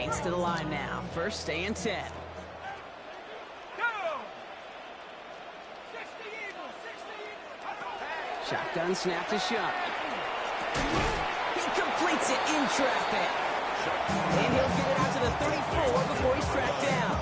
Saints to the line now. First and 10. Shotgun snap to Shuck. He completes it in traffic. And he'll get it out to the 34 before he's tracked down.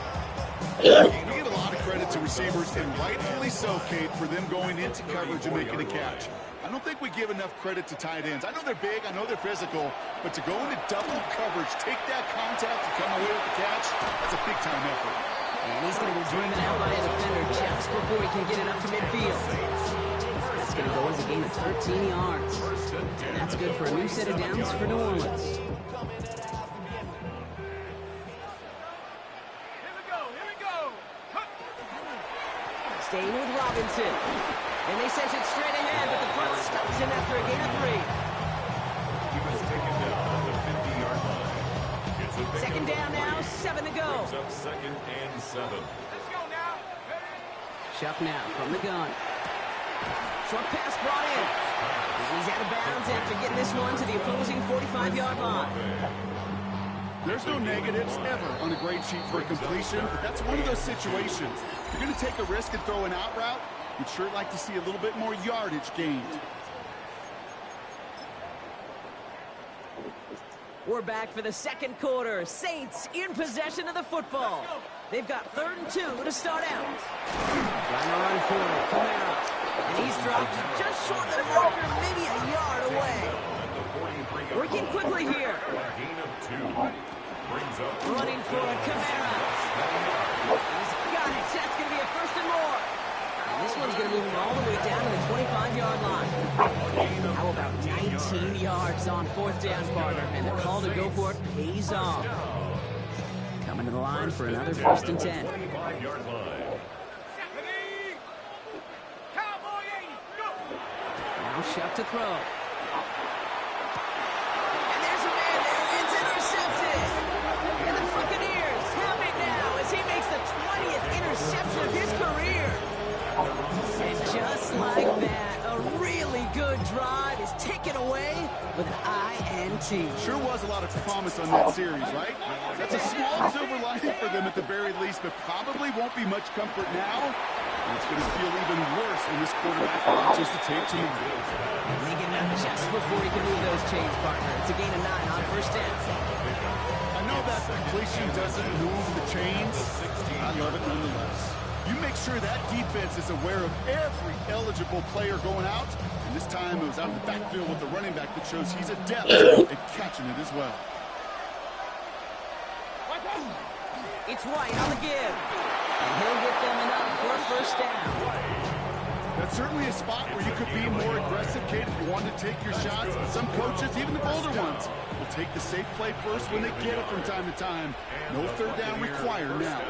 We give a lot of credit to receivers, and rightfully so, Kate, for them going into coverage and making a catch. I don't think we give enough credit to tight ends. I know they're big, I know they're physical, but to go into double coverage, take that contact, and come away with the catch, that's a big-time effort. And he's going to be driven out by a defender just before he can get it up to midfield. That's going to go as a gain of 13 yards. And that's good for a new set of downs for New Orleans. Staying with Robinson. And they sent it straight ahead, but the front stops him after a gain of 3. He was taken down at the 50-yard line. It's a Second down now, 7 to go. brings up second and 7. Let's go now. Shuck now from the gun. Short pass brought in. He's out of bounds after getting this one to the opposing 45-yard line. There's no negatives ever on a grade sheet for a completion, but that's one of those situations. If you're going to take a risk and throw an out route, you'd sure like to see a little bit more yardage gained. We're back for the second quarter. Saints in possession of the football. They've got 3rd and 2 to start out. Trying to run for it, Kamara. And he's dropped just short of the marker, maybe a yard away. Working quickly here. Gain of 2. Brings up Running for it, Kamara. He's got it. That's going to be a 1st and more. And this one's going to move him all the way down to the 25-yard line. How about 19 yards on 4th down, partner? And the call to go for it pays off. Coming to the line for another 1st and 10. 25-yard line. Now Shuck to throw. And there's a man there. It's intercepted. And the Buccaneers have it now as he makes the 20th interception of his career. And just like that, a really good drive is taken away with an INT. Sure was a lot of promise on that series, right? That's a small silver lining for them at the very least, but probably won't be much comfort now. And it's going to feel even worse when this quarterback watches the tape tomorrow. And they get him out just before he can move those chains, partner. It's a gain of 9 on 1st down. I know that completion doesn't move the chains. I love it nonetheless. You make sure that defense is aware of every eligible player going out. And this time it was out of the backfield with the running back that shows he's adept at catching it as well. It's White on the give. And he'll get them enough for a 1st down. That's certainly a spot where you could be more aggressive, Kate, if you want to take your shots. But some coaches, even the bolder ones, will take the safe play first when they get it from time to time. No 3rd down required now.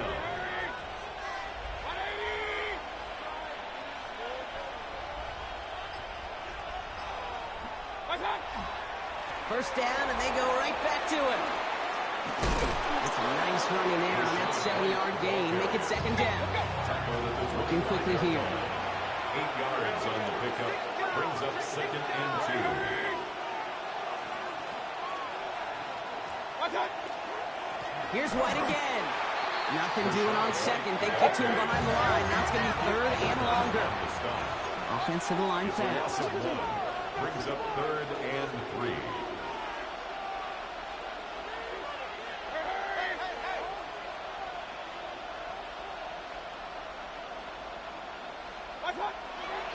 First down, and they go right back to it. It's a nice running there on that 7-yard gain. Make it 2nd down. Looking quickly here. 8 yards on the pickup. Brings up 2nd and 2. Here's White again. Nothing doing on 2nd. They get to him behind the line. Now it's going to be 3rd and longer. Offense to the line fast. Brings up 3rd and 3.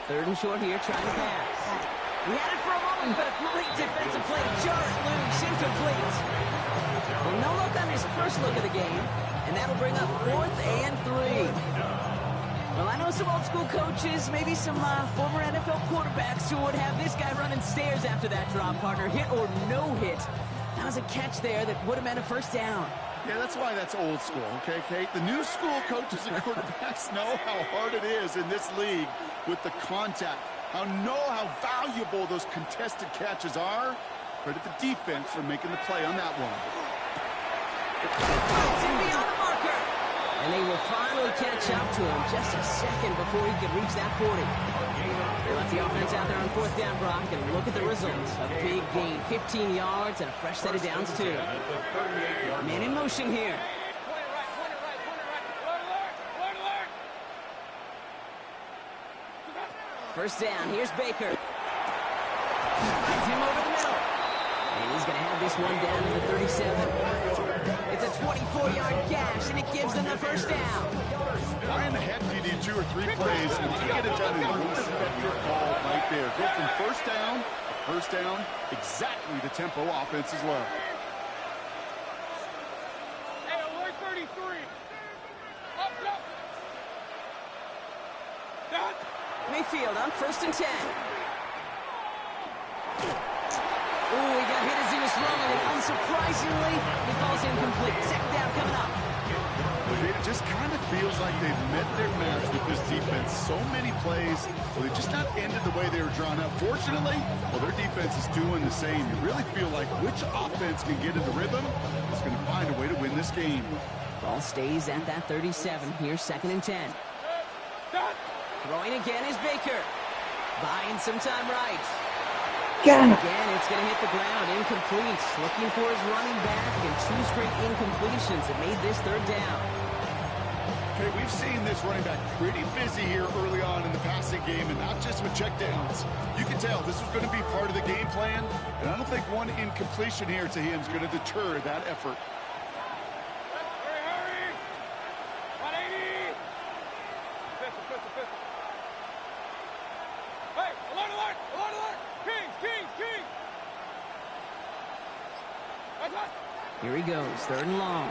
Third and short here, trying to pass. He had it for a moment, but a great defensive play to jar it loose, incomplete. Well, no look on his first look of the game, and that'll bring up 4th and 3. Well, I know some old school coaches, maybe some former NFL quarterbacks who would have this guy running stairs after that drop, partner. Hit or no hit. That was a catch there that would have meant a 1st down. Yeah, that's why that's old school, okay, Kate? The new school coaches and quarterbacks know how hard it is in this league with the contact. Know how valuable those contested catches are. Credit the defense for making the play on that one. It's in beyond the marker. And they will finally catch up to him just a second before he could reach that 40. They left the offense out there on 4th down, Brock, and look at the results. A big gain, 15 yards, and a fresh set of downs, too. Man in motion here. First down, here's Baker. Finds him over the middle. And he's going to have this one down to the 37. It's a 24-yard gash, and it gives them the first down. Why in the heck do you need 2 or 3 plays and you get it done in one effective call right there? Go from first down, exactly the tempo offenses love. Hey, alert 33. Up. Done. Mayfield on 1st and 10. Ooh, he got hit as he was throwing it. Unsurprisingly, he falls incomplete. Second down coming up. It just kind of feels like they've met their match with this defense. So many plays, well, they just not ended the way they were drawn up. Fortunately, well, their defense is doing the same. You really feel like which offense can get into rhythm is going to find a way to win this game. Ball stays at that 37. Here's 2nd and 10. Throwing again is Baker. Buying some time right. Again, it's going to hit the ground. Incomplete. Looking for his running back, and 2 straight incompletions that made this 3rd down. Okay, we've seen this running back pretty busy here early on in the passing game, and not just with checkdowns. You can tell this was going to be part of the game plan, and I don't think one incompletion here to him is going to deter that effort. Hurry! 180! Pistol. Hey, alert! Kings! That's us. Here he goes, 3rd and long.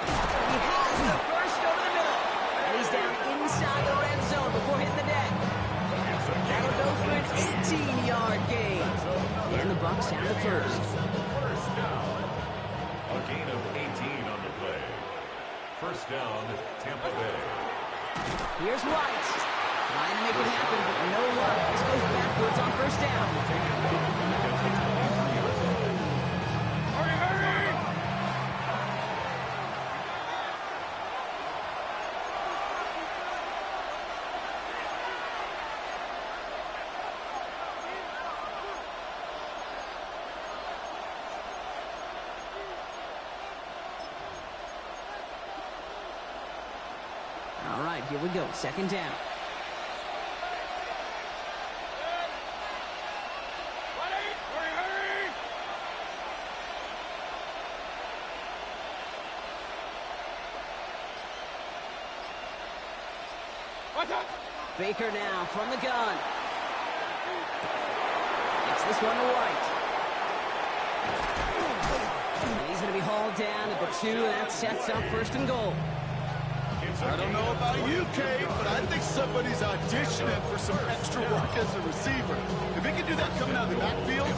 He has the burst over the middle. And he's down inside the red zone before hitting the deck. That'll go for an 18-yard gain. And the Bucs have the first. A gain of 18 on the play. First down, Tampa Bay. Here's White. Trying to make it happen, but no luck. This goes backwards on 1st down. Hurry! All right, here we go. 2nd down. Hurry! What's up? Baker now from the gun. Gets this one to White. And he's going to be hauled down at the 2, and that sets up 1st and goal. I don't know about you, Kate, but I think somebody's auditioning for some extra work as a receiver. If he could do that coming out of the backfield,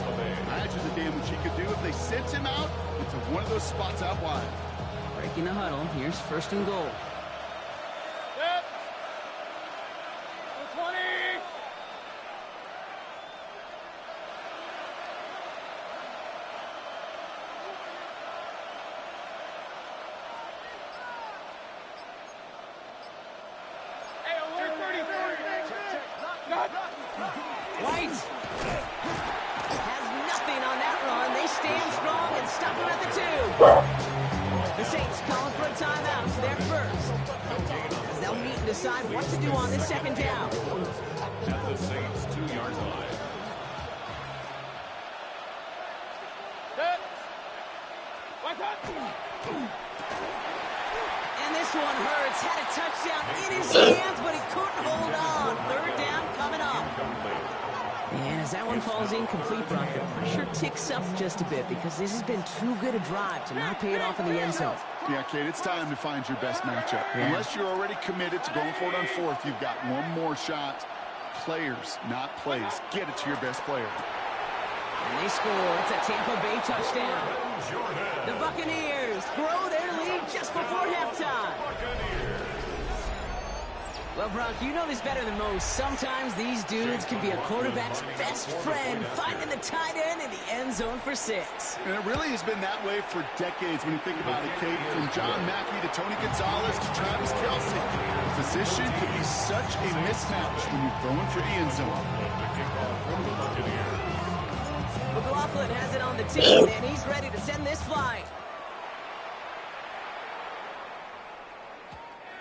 imagine the damage he could do if they sent him out into one of those spots out wide. Breaking the huddle. Here's 1st and goal. Yep. 20. Hey, alert 33. White has nothing on that run. They stand strong and stop him at the 2. The Saints calling for a timeout. They're first. As they'll meet and decide what to do on this 2nd down. At the Saints' 2-yard line. Set. What's up? And this one hurts. Had a touchdown in his hands, but he couldn't hold on. 3rd down coming up. And as that one falls incomplete, Brock, the pressure ticks up just a bit because this has been too good a drive to not pay it off in the end zone. Yeah, Kate, it's time to find your best matchup. Yeah. Unless you're already committed to going for it on 4th, you've got one more shot. Players, not plays. Get it to your best player. And they score. It's a Tampa Bay touchdown. The Buccaneers grow their lead just before halftime. Well, Brock, you know this better than most. Sometimes these dudes can be a quarterback's best friend, finding the tight end in the end zone for 6. And it really has been that way for decades when you think about it, Kate. From John Mackey to Tony Gonzalez to Travis Kelce. Position can be such a mismatch when you're throwing for the end zone. McLaughlin has it on the team, and he's ready to send this flight.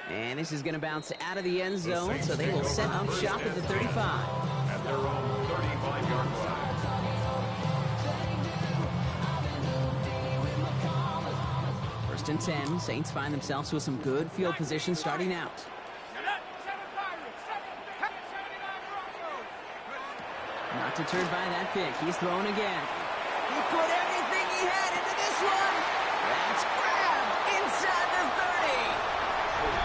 And this is going to bounce out of the end zone, so they will set up shop at the 35. At their own 35-yard line. First and 10, Saints find themselves with some good field position starting out. Not deterred by that pick. He's throwing again. He put everything he had into this one. That's grabbed inside the 30.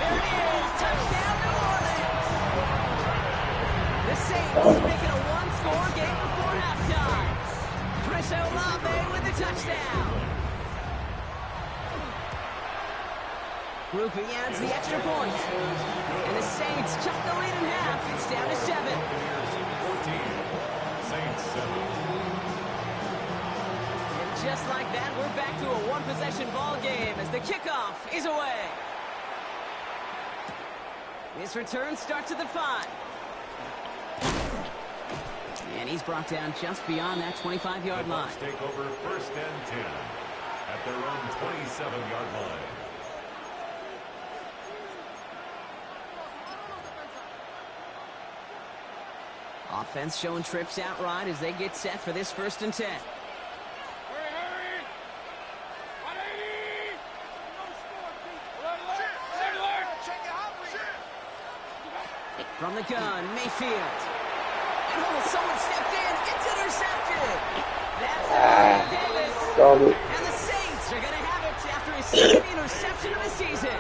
There it is. Touchdown, New Orleans. The Saints make it a one-score game before halftime. Chris Olave with the touchdown. Grouping adds the extra point. And the Saints chuck the lead in half. It's down to 7. 14. Saints 7. And just like that, we're back to a one-possession ball game as the kickoff is away. This return starts at the 5. And he's brought down just beyond that 25-yard line. Bucs take over first and 10 at their own 27-yard line. Offense showing trips outright as they get set for this first and 10. Hurry, hurry! 180! Alert! From the gun, Mayfield. And someone stepped in. It's intercepted. That's Davis. And the Saints are going to have it after his second interception of the season.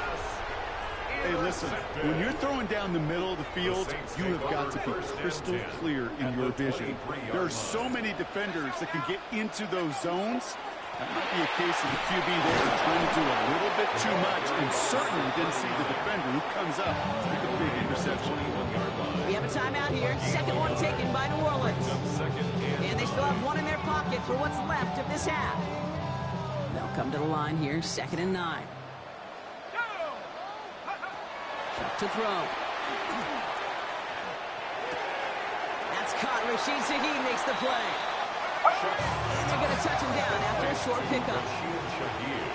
Hey, listen, when you're throwing down the middle of the field, you have got to be crystal clear in your vision. There are so many defenders that can get into those zones. That might be a case of the QB there trying to do a little bit too much and certainly didn't see the defender who comes up with a big interception. We have a timeout here. Second one taken by New Orleans. And they still have one in their pocket for what's left of this half. They'll come to the line here, 2nd and 9. Chuck to throw. That's caught. Rashid Shaheed makes the play. And they're going to touch him down after a short pickup. Rashid Shaheed.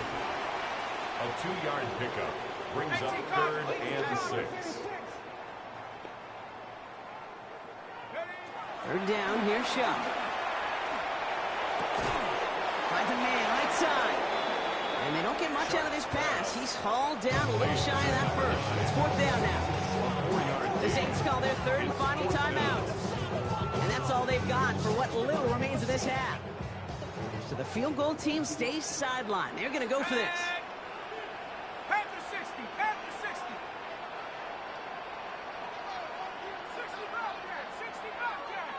A 2-yard pickup brings up 3rd and 6. 3rd down, here's Shuck. Finds a man, right side. And they don't get much out of this pass. He's hauled down a little shy of that first. It's 4th down now. The Saints call their 3rd and final timeout. And that's all they've got for what little remains of this half. So the field goal team stays sidelined. They're going to go for this. Back to 60. Back to 60. 60 back there. 60 back there.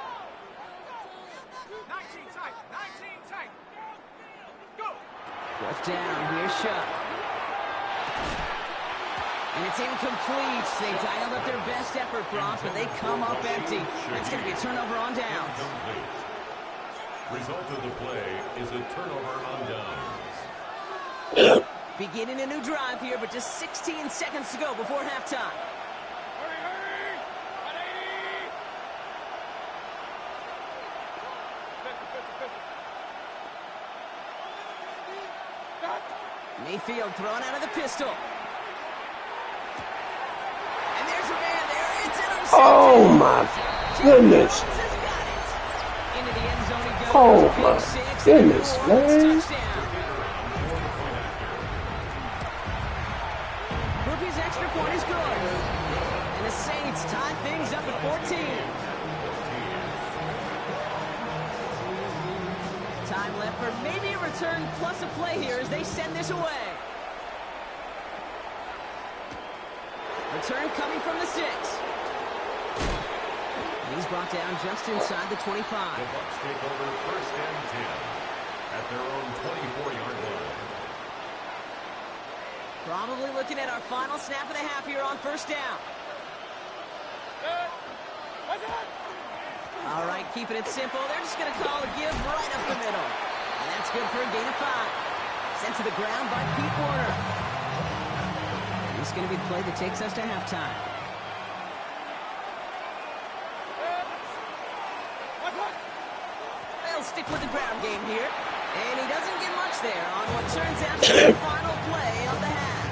19 tight. 19 tight. Go. 4th down, here's Shuck. And it's incomplete. They dialed up their best effort, Brock, but they come up empty. It's going to be a turnover on downs. Result of the play is a turnover on downs. Beginning a new drive here, but just 16 seconds to go before halftime. Hurry, hurry. 180. Mayfield thrown out of the pistol. And there's a man there. It's intercepted. Oh my goodness. Jones has got it. Into the end zone he goes. Oh Pick my 6, goodness, and a New Orleans man. touchdown. Groupie's extra point is good. And the Saints tie things up at 14. Time left for maybe a return plus a play here as they send this away. Return coming from the 6. And he's brought down just inside the 25. The Bucs take over first and 10 at their own 24-yard line. Probably looking at our final snap of the half here on 1st down. All right, keeping it simple. They're just going to call a give right up the middle. And that's good for a gain of 5. Sent to the ground by Pete Warner. This is going to be the play that takes us to halftime. They'll stick with the ground game here. And he doesn't get much there on what turns out to be the final play of the half.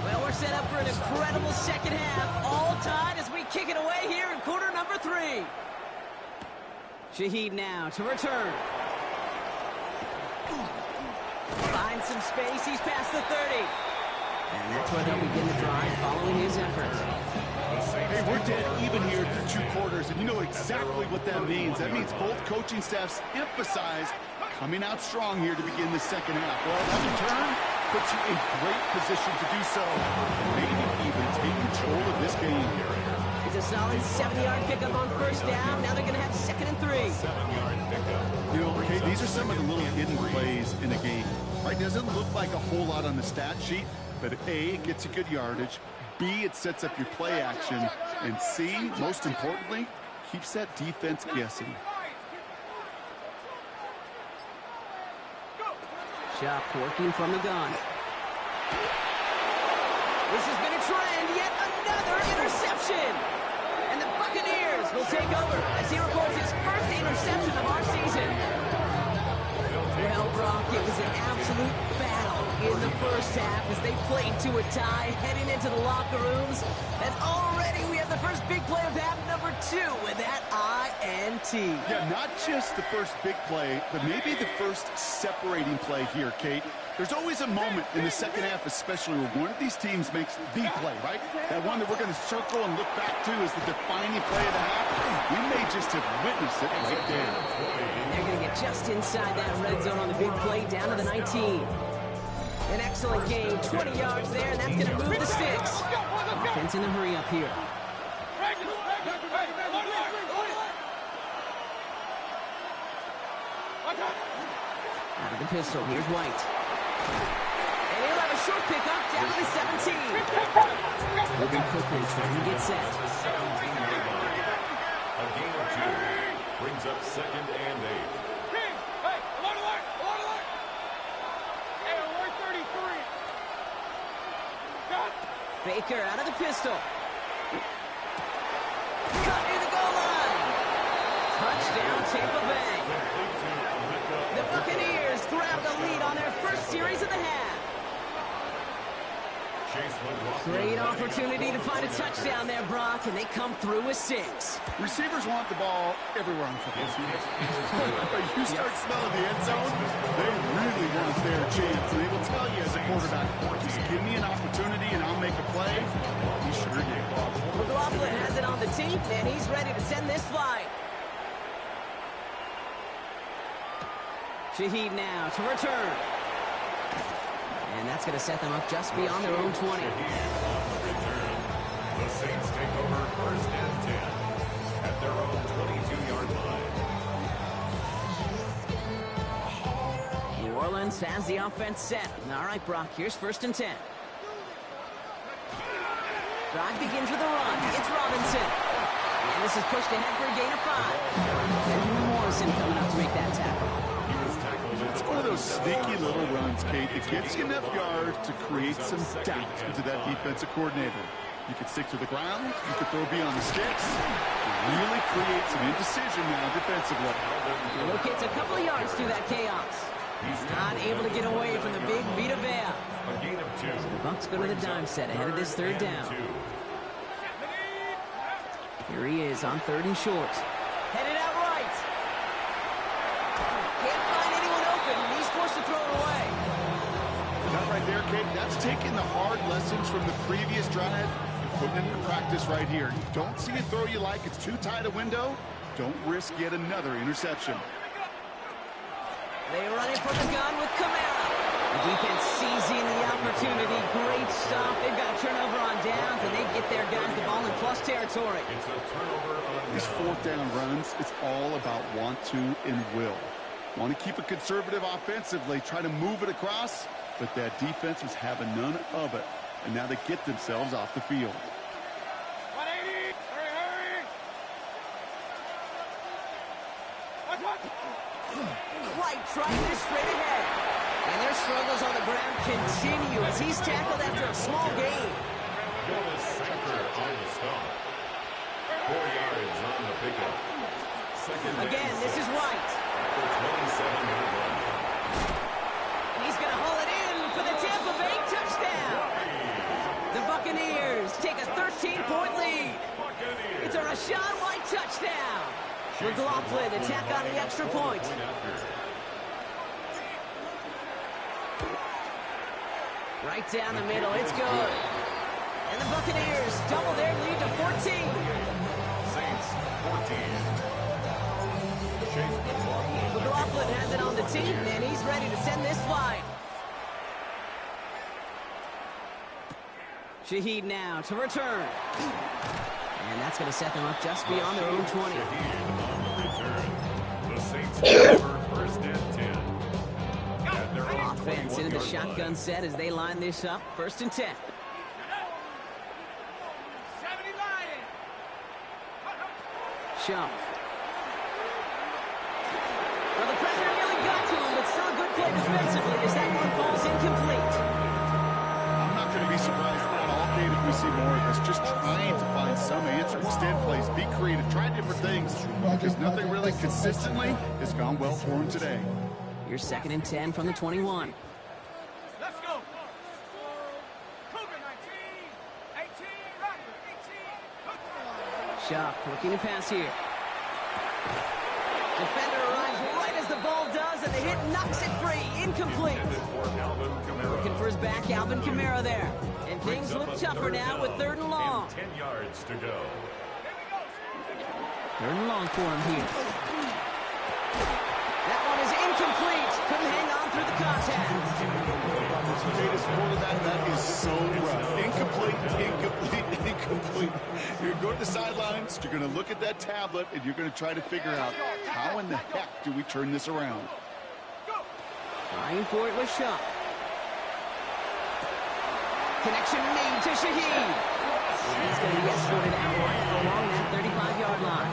Well, we're set up for an incredible second half. All tied as we kick it away here in quarter number 3. Shaheed now to return. Finds some space. He's past the 30. And that's where they'll begin the drive following his efforts. Hey, we're dead even here through 2 quarters, and you know exactly what that means. That means both coaching staffs emphasize coming out strong here to begin the second half. Well, that in turn puts you in great position to do so, and maybe even take control of this game. It's a solid 7-yard pickup on first down. Now they're going to have 2nd and 3. 7-yard pickup. You know, okay, these are some of the little hidden plays in a game. Right? Doesn't look like a whole lot on the stat sheet, but A, it gets you good yardage. B, it sets up your play action. And C, most importantly, keeps that defense guessing. Shuck working from the gun. This has been a trend. Yet another interception. And the Buccaneers will take over as he records his first interception of our season. Well, Brock, it was an absolute battle in the first half as they played to a tie, heading into the locker rooms. And already we have the first big play of half number 2 with that INT. Yeah, not just the first big play, but maybe the first separating play here, Kate. There's always a moment in the second half, especially where one of these teams makes the play, right? That one that we're going to circle and look back to as the defining play of the half. We may just have witnessed it right there. And they're going to get just inside that red zone on the big play down to the 19. An excellent gain, 20 yards there, and that's going to move the sticks. Offense in a hurry up here. Out of the pistol, here's White. And he'll have a short pickup down to the 17. Moving quickly, trying to get set. A gain of 2 brings up 2nd and 8. Hey, alert, alert, alert, alert. Hey, alert 33. Got it. Baker out of the pistol. Cut near the goal line. Touchdown, Tampa Bay. The Buccaneers grab the lead on their first series of the half. Great opportunity to find a touchdown there, Brock, and they come through with 6. Receivers want the ball everywhere on football field. But you start smelling the end zone, they really want their chance. And they will tell you as a quarterback, just give me an opportunity and I'll make a play. He sure did. McLaughlin has it on the team, and he's ready to send this flight. Shaheed now to return. And that's going to set them up just beyond their own 20. The Saints take over 1st and 10 at their own 22-yard line. New Orleans has the offense set. All right, Brock, here's 1st and 10. Drive begins with a run. It's Robinson. And this is pushed ahead for a gain of 5. And Morrison coming up to make that tackle. It's one of those sneaky little runs, Kate, that gets you enough yards to create some doubt into that defensive coordinator. You could stick to the ground, you could throw beyond the sticks, really create some indecision now defensively. He locates a couple of yards through that chaos. He's not able to get away from the big Vita Vea. A gain of 2. So the Bucs go to the dime set ahead of this 3rd down. Here he is on 3rd and short. Headed out right. Can't find anyone open, and he's forced to throw it away. That right there, Kate, that's taking the hard lessons from the previous drive and putting it into practice right here. You don't see a throw you like, it's too tight a window. Don't risk yet another interception. They run it from the gun with Kamara. The defense seizing the opportunity. Great stop. They've got a turnover on downs, and they get their guys the ball in plus territory. It's a turnover on These fourth down runs, it's all about want to and will. Want to keep it conservative offensively, try to move it across, but that defense was having none of it. And now they get themselves off the field. 180. Hurry. White trying this straight ahead. And their struggles on the ground continue as he's tackled after a small gain. Jonas Sanker on the stop. 4 yards on the pickup. Second Again, this is White. The 27-yard line. He's going to haul it in for the Tampa Bay touchdown. The Buccaneers take a 13-point lead. It's a Rachaad White touchdown. McLaughlin to tack on the extra point. Right down the middle, it's good. And the Buccaneers double their lead to 14. Saints 14. Chase McLaughlin. McLaughlin has it on the team, and he's ready to send this flight. Shaheed now to return. And that's going to set them up just beyond their own 20. The Saints deliver first and 10. At their own Offense into the 21-yard shotgun line. set as they line this up. First and 10. 70 Lion. Shump. Well, the pressure nearly got to him, but still a good play defensively as that one falls incomplete. I'm not going to be surprised at all, Kate, if we see more of this. Just trying to find some answer. Instead plays, be creative, try different things. Because nothing really consistently has gone well for him today. Here's second and 10 from the 21. Let's go. Cougar 19. 18. Roger. 18. Shuck looking to pass here. Defender arrives right as the ball does, and the hit knocks it free. Incomplete. For Alvin Kamara. Looking for his back, Alvin Kamara there. And things look tougher now with third and long. 10 yards to go. Third and long for him here. That one is incomplete. Couldn't hang on through the contact. Kate, as quarterback, that is so rough. Incomplete. You're going to go to the sidelines, you're going to look at that tablet, and you're going to try to figure out how in the heck do we turn this around. Trying for it with Shuck. Connection made to Shaheed. He's going to be escorted out right along that 35-yard line.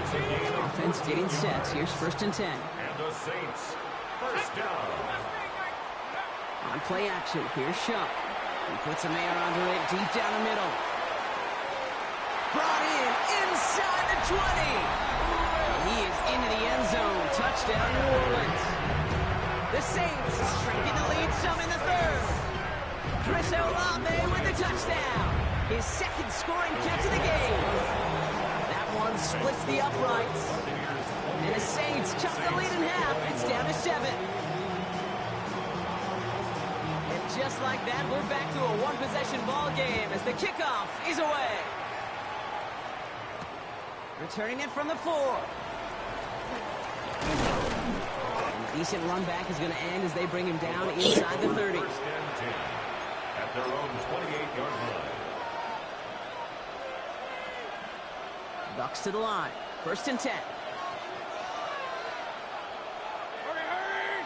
It's a gain of Offense getting set. Here's first and 10. and the Saints first down. On play action, here's Shuck. He puts a man under it deep down the middle. Brought in inside the 20. And he is into the end zone. Touchdown, New Orleans. The Saints shrinking the lead some in the third. Chris Olave with the touchdown. His second scoring catch of the game. That one splits the uprights. And the Saints cut the lead in half. It's down to 7. And just like that, we're back to a one-possession ball game as the kickoff is away. Returning it from the 4. And a decent run back is going to end as they bring him down inside the 30. First and 10 at their own 28-yard line. Bucks to the line. First and 10. Hurry.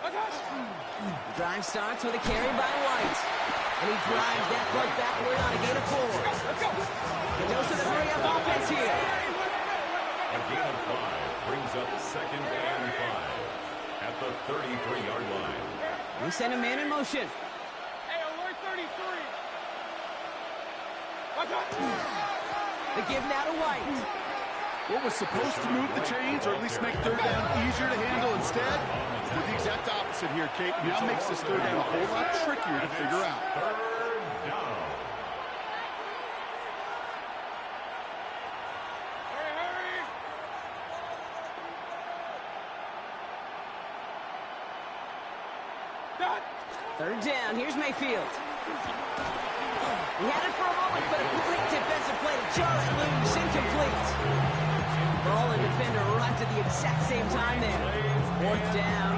180. Drive starts with a carry by White. And he drives that plug backward on a gain of 4. The dose of the hurry-up offense here. A gain of 5 brings up second and 5 at the 33-yard line. We send a man in motion. Hey, alert 33. Watch out. The give now to White. What was supposed to move the chains, or at least make third down easier to handle instead, did the exact opposite here, Kate. Now makes this third down a whole lot trickier to figure out. Third down. Hurry. Done. Third down. Here's Mayfield. He had it for a moment, but a great defensive play to Jarrett loose. Incomplete. Ball and defender arrived at the exact same time there. Fourth down,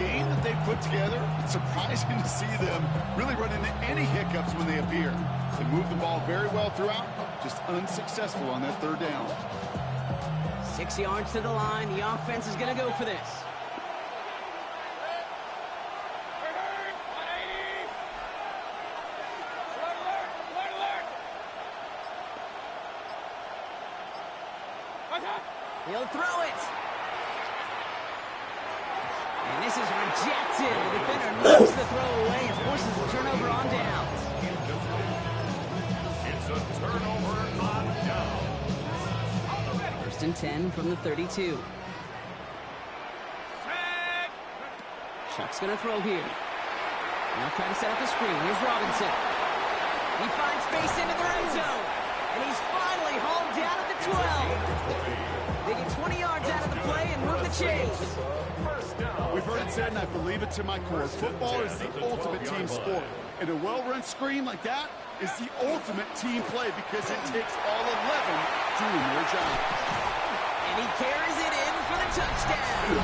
game that they put together, it's surprising to see them really run into any hiccups when they appear. They move the ball very well throughout, just unsuccessful on that third down. 6 yards to the line. The offense is going to go for this. He'll throw it. And this is rejected. The defender knocks the throw away and forces a turnover on downs. It's a turnover on down. 1st and 10 from the 32. Chuck's going to throw here. Now trying to set up the screen. Here's Robinson. He finds space into the red zone. And he's finally hauled down at the 12. They get 20 yards out of the play and move the chains. We've heard it said, and I believe it to my core, football is the ultimate team sport. And a well-run screen like that is the ultimate team play because it takes all 11 doing their job. And he carries it in for the touchdown.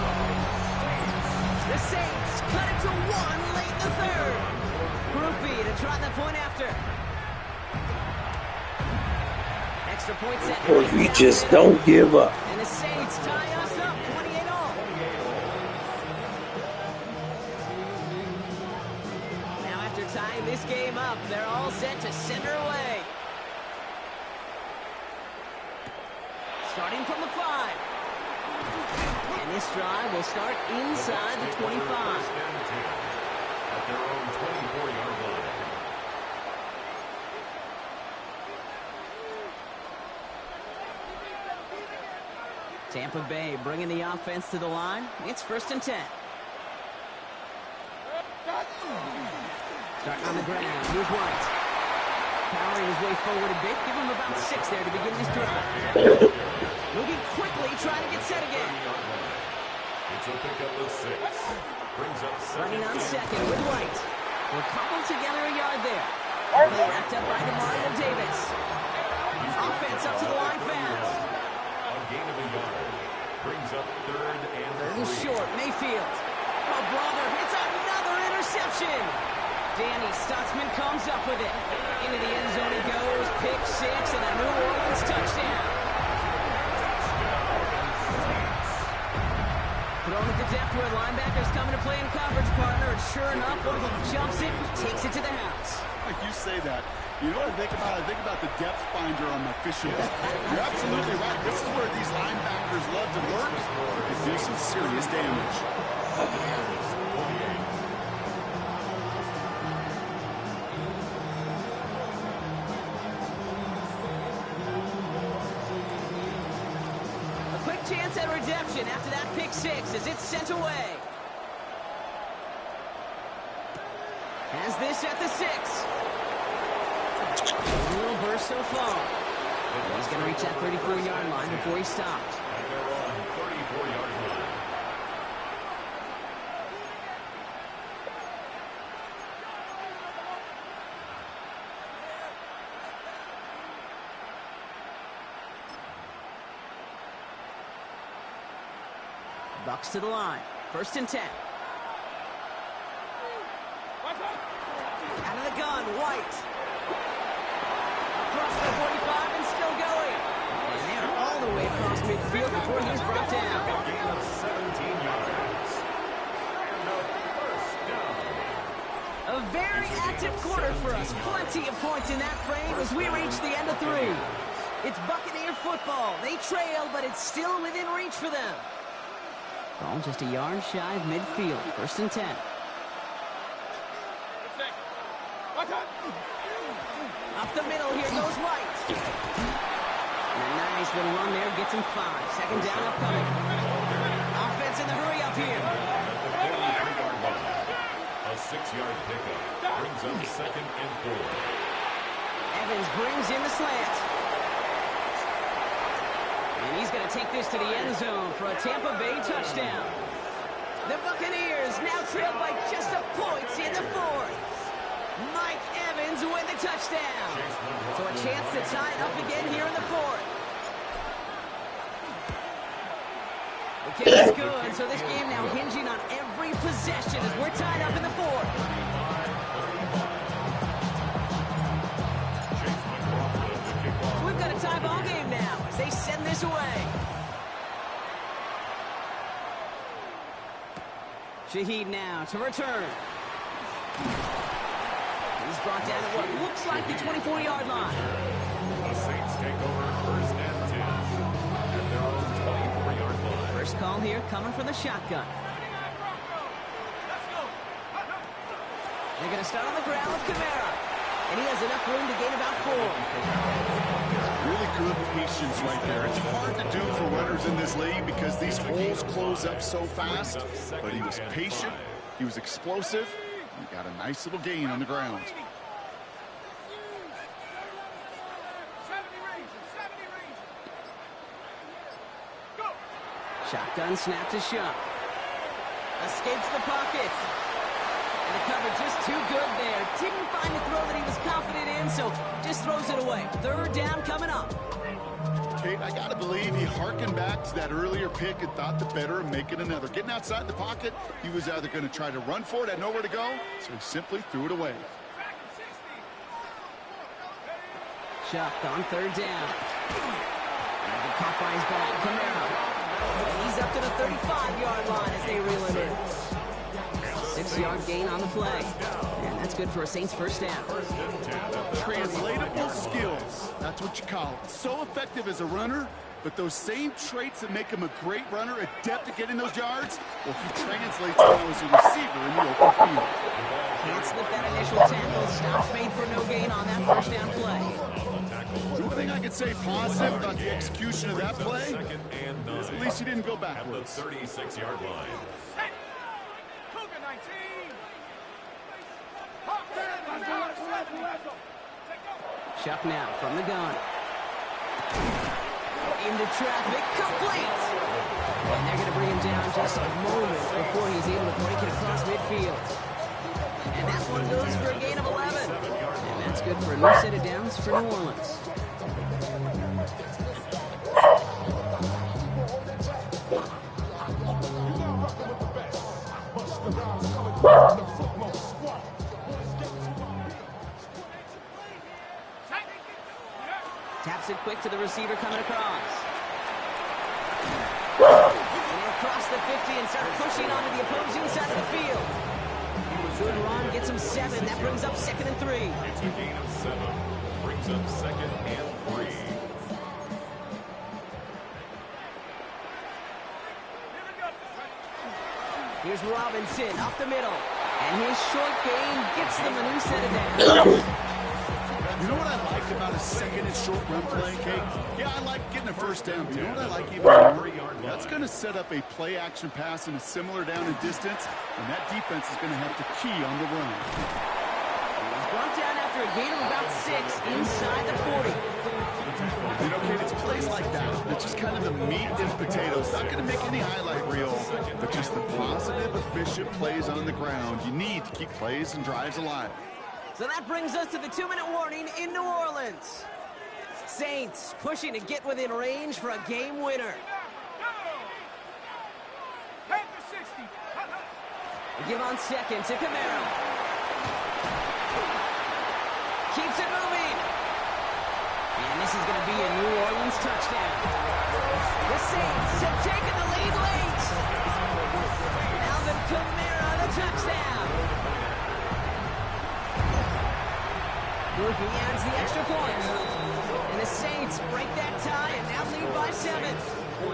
The Saints cut it to 1 late in the third. Groupie to try the point after. Extra point set. We just don't give up. And the Saints tie us up 28-all. Now after tying this game up, they're all set to center away. Starting from the 5. And this drive will start inside the 25. At their own 24-yard line. Tampa Bay bringing the offense to the line. It's 1st and 10. Starting on the ground. Here's White. Powering his way forward a bit. Give him about 6 there to begin this drive. Moving quickly, trying to get set again. It's a pickup of 6. Brings up Running on second with White. We'll cobble together a yard there. Wrapped up by Demario Davis. Offense up to the line fast. a gain of a yard. Brings up 3rd and 3. Short, Mayfield. Oh, brother, it's another interception. Danny Stutzman comes up with it. Into the end zone he goes. Pick 6 and a New Orleans touchdown. Thrown at the depth where linebackers coming to play in coverage, partner. And sure enough, one of them jumps it, takes it to the house. Like you say that. You know what I think about? I think about the depth finder on my fishing boat. You're absolutely right. This is where these linebackers love to lurk and do some serious damage. A quick chance at redemption after that pick 6 as it's sent away. Has this at the 6. A little burst so far. He's going to reach that 34-yard line before he stops. And they're on 34-yard line. Bucks to the line. 1st and 10. Out of the gun, White. Across the 45 and still going. And they're all the way across midfield before he's brought down. A gain of 17 yards. And a first down. A very active quarter for us. Plenty of points in that frame as we reach the end of 3. It's Buccaneer football. They trail, but it's still within reach for them. Ball just a yard shy of midfield. 1st and 10. Up the middle, here goes White. And a nice little run there, gets him 5. 2nd down upcoming. Offense in the hurry up here. At the 43-yard line. A 6-yard pickup. Brings up 2nd and 4. Evans brings in the slant. And he's going to take this to the end zone for a Tampa Bay touchdown. The Buccaneers now trail by just a point in the 4th. Mike Evans with the touchdown. So a chance to tie it up again here in the 4th. The gets good, so this game now hinging on every possession as we're tied up in the fourth. So we've got a tie ball game now as they send this away. Shaheed now to return. He's brought down at what looks like the 24-yard line. The Saints take over first and 10 at their own 24-yard line. First call here coming from the shotgun. They're going to start on the ground with Kamara. And he has enough room to gain about 4. Really good patience right there. It's hard to do for runners in this league because these holes close up so fast. But he was patient. He was explosive. He got a nice little gain on the ground. Shotgun snap to Shuck. Escapes the pocket. And the cover just too good there. Didn't find a throw that he was confident in, so just throws it away. Third down coming up. Kate, I got to believe he harkened back to that earlier pick and thought the better of making another. Getting outside the pocket, he was either going to try to run for it, had nowhere to go, so he simply threw it away. Shuck on third down. And caught by his back, Kamara. And he's up to the 35-yard line as they reel it in. 6-yard gain on the play. And that's good for a Saints first down. Translatable skills. That's what you call it. So effective as a runner, but those same traits that make him a great runner, adept at getting those yards, well, he translates now as a receiver in the open field. Can't slip that initial tackle. Stops made for no gain on that first down play. The only thing I could say positive about the execution of that play is at least he didn't go backwards. At the 36-yard line. Shuck now from the gun. Into traffic, complete! And they're going to bring him down just a moment before he's able to break it across midfield. And that one goes for a gain of 11. And that's good for a new set of downs for New Orleans. Taps it quick to the receiver coming across. And he'll cross the 50 and start pushing onto the opposing side of the field. Good run, gets him 7. That brings up 2nd and 3. It's a gain of 7. Brings up 2nd and 3. Here's Robinson up the middle. And his short gain gets them a new set of downs. You know what I like about a second and short run play, Kate? Yeah, I like getting a first down, but you know what I like even more? That's going to set up a play action pass in a similar down and distance, and that defense is going to have to key on the run. He's brought down after a gain of about 6 inside the 40. You know, Kate, it's plays like that. It's just kind of the meat and potatoes. Not going to make any highlight reel, but just the positive, efficient plays on the ground. You need to keep plays and drives alive. So that brings us to the 2-minute warning in New Orleans. Saints pushing to get within range for a game winner. They give on second to Kamara. Keeps it moving. And this is going to be a New Orleans touchdown. The Saints have taken the lead late. Alvin Kamara, the touchdown. Rookie adds the extra point. And the Saints break that tie and now lead by 7. 42.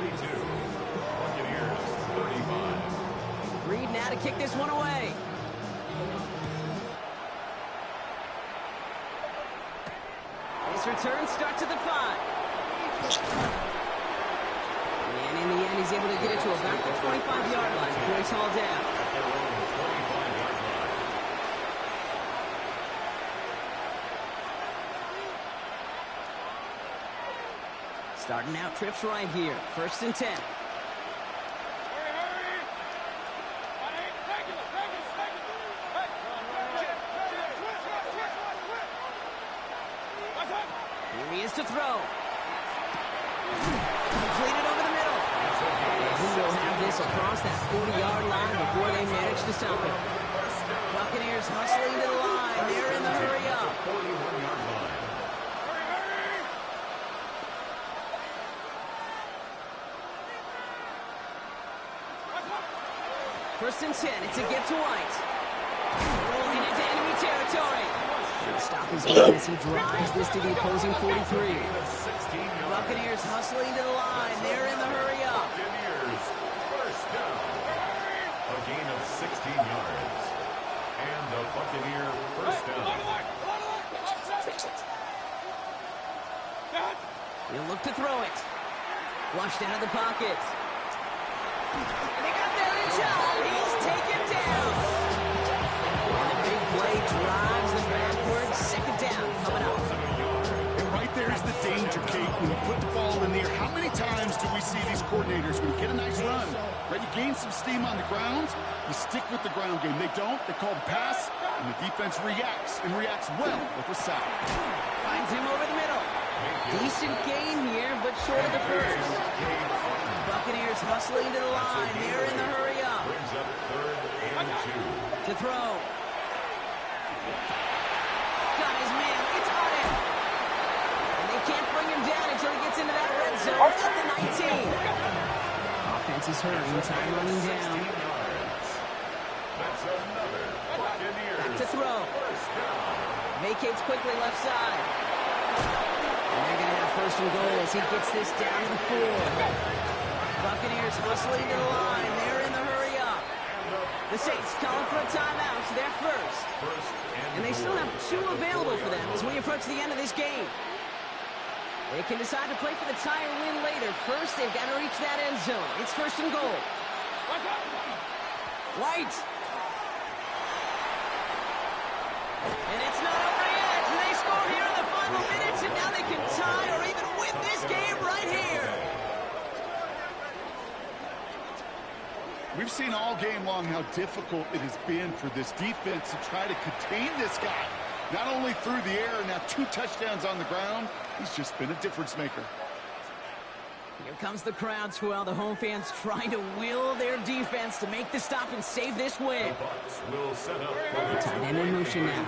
Buccaneers, 35. Reed now to kick this one away. This return starts at the 5. And in the end, he's able to get it to about the 25-yard line before he's hauled down. Starting out trips right here. 1st and 10. Here he is to throw. Completed over the middle. And he will have past that 40-yard line before they manage to stop it. Buccaneers hustling to the line. They're in the hurry up. 41-yard line. First and 10. It's a gift to White. Rolling into enemy territory. And stop his man as he drives this to the opposing 43. Buccaneers hustling to the line. They're in the hurry up. Buccaneers, first down. A gain of 16 yards. And the Buccaneer first down. He'll look to throw it. Flushed out of the pocket. And they got there in time. He's taken down. And the big play drives them backwards. Second down coming up. And right there is the danger, Kate. When you put the ball in there, how many times do we see these coordinators, when you get a nice run, right, you gain some steam on the ground, you stick with the ground game. They don't. They call the pass, and the defense reacts, and reacts well with the sack. Finds him over the middle. Decent gain here, but short of the first. Buccaneers hustling to the line. They're in the hurry up. Brings up third and 2. To throw. Got his man. It's on him. And they can't bring him down until he gets into that red zone at the 19. Offense is hurrying. Time running down. That's another Buccaneers. Back to throw. Vacates quickly left side. And they're going to have first and goal as he gets this down to the 4. Buccaneers hustling to the line. They're in the hurry up. The Saints calling for a timeout, so they're first. And they still have 2 available for them as we approach the end of this game. They can decide to play for the tie or win later. First, they've got to reach that end zone. It's first and goal. White. And it's not over yet. They score here in the final minutes, and now they can tie or even win this game right here. We've seen all game long how difficult it has been for this defense to try to contain this guy. Not only through the air, now 2 touchdowns on the ground. He's just been a difference maker. Here comes the crowd swell. The home fans trying to will their defense to make the stop and save this win. Bucks will set up for the Tight end in motion now.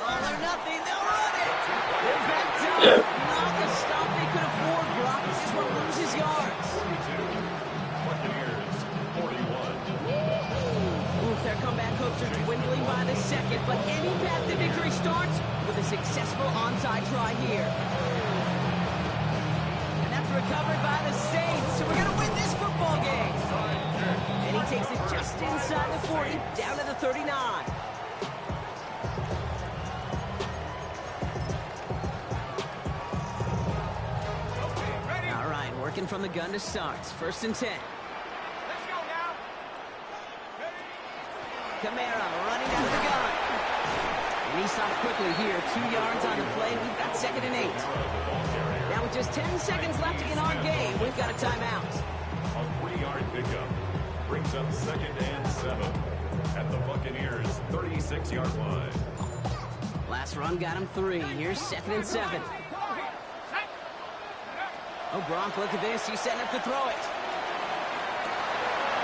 All or nothing, they'll run it. They're back down. Not the stop they could afford. Brock just won't lose his yards. Buccaneers 41. Oof, their comeback hopes are dwindling by the second, but any path to victory starts with a successful onside try here. And that's recovered by the Saints, so we're going to win this football game. And he takes it just inside the 40, down to the 39. Working from the gun to start. First and 10. Let's go now. Kamara running out of the gun. And he stops quickly here. 2 yards on the play. We've got second and 8. Now with just 10 seconds left in our game, we've got a timeout. A 3-yard pickup brings up second and 7 at the Buccaneers' 36-yard line. Last run got him 3. Here's second and 7. Oh, Gronk, look at this. He's setting up to throw it.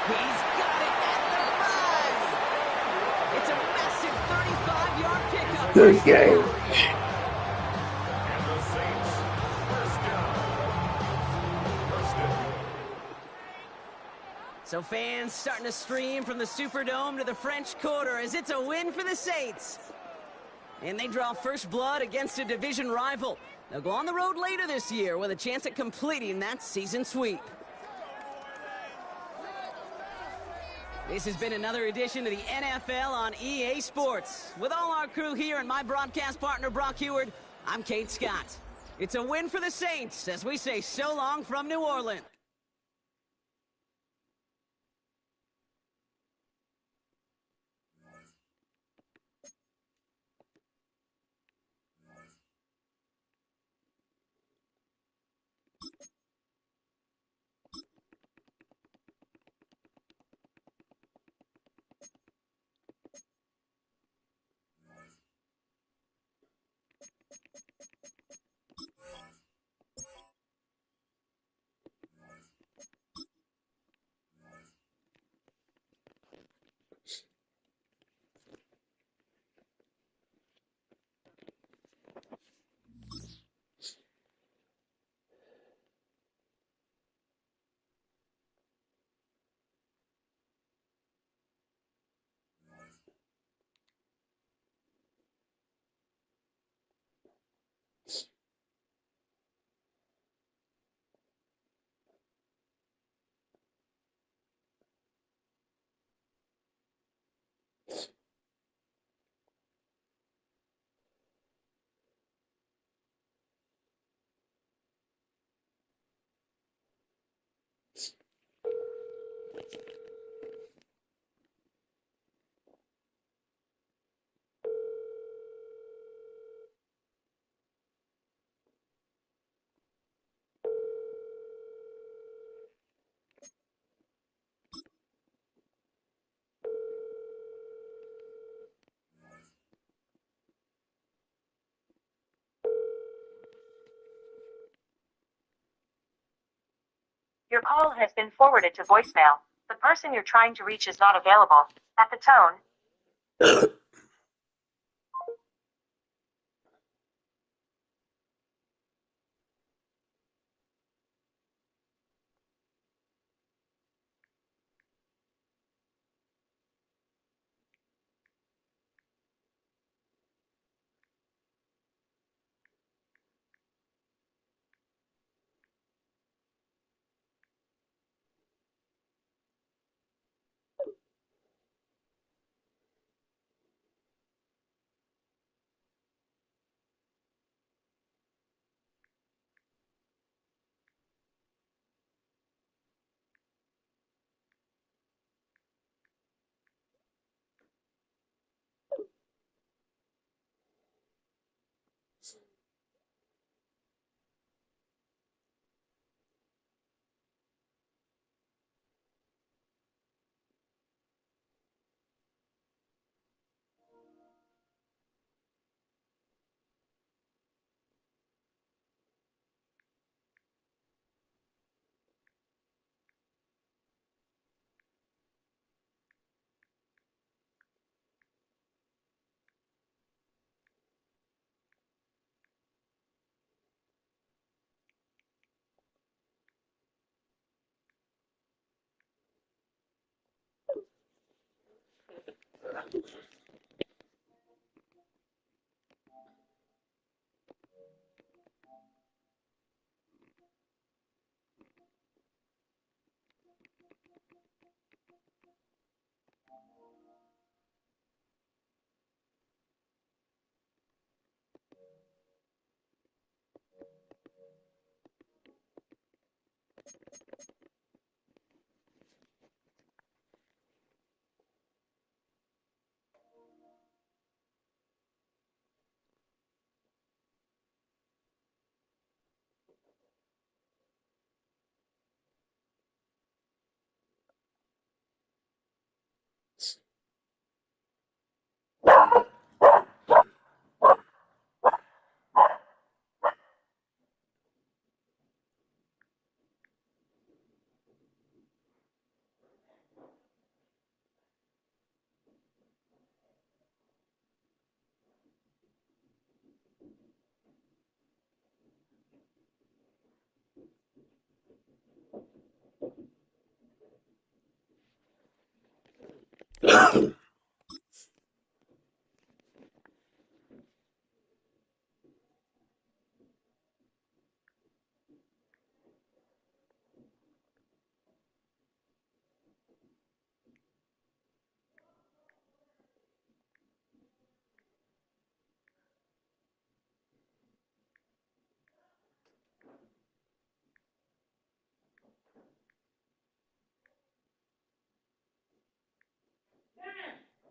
He's got it at the 5. It's a massive 35-yard pickup. Good game. And the Saints first down. First down. So fans starting to stream from the Superdome to the French Quarter as it's a win for the Saints. And they draw first blood against a division rival. They'll go on the road later this year with a chance at completing that season sweep. This has been another edition of the NFL on EA Sports. With all our crew here and my broadcast partner, Brock Heward, I'm Kate Scott. It's a win for the Saints as we say so long from New Orleans. Your call has been forwarded to voicemail. The person you're trying to reach is not available. At the tone,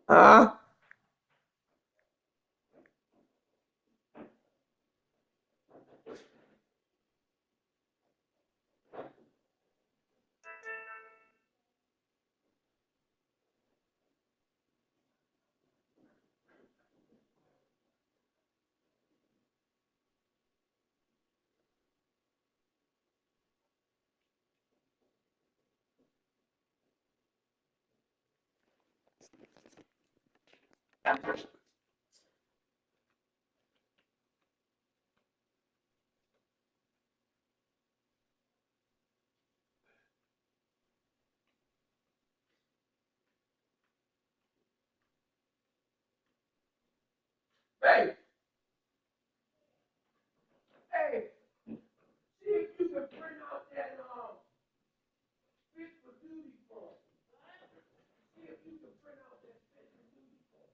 Huh? Hey, hey, see if you can print out that fit for duty form. See if you can print out that fit for duty form.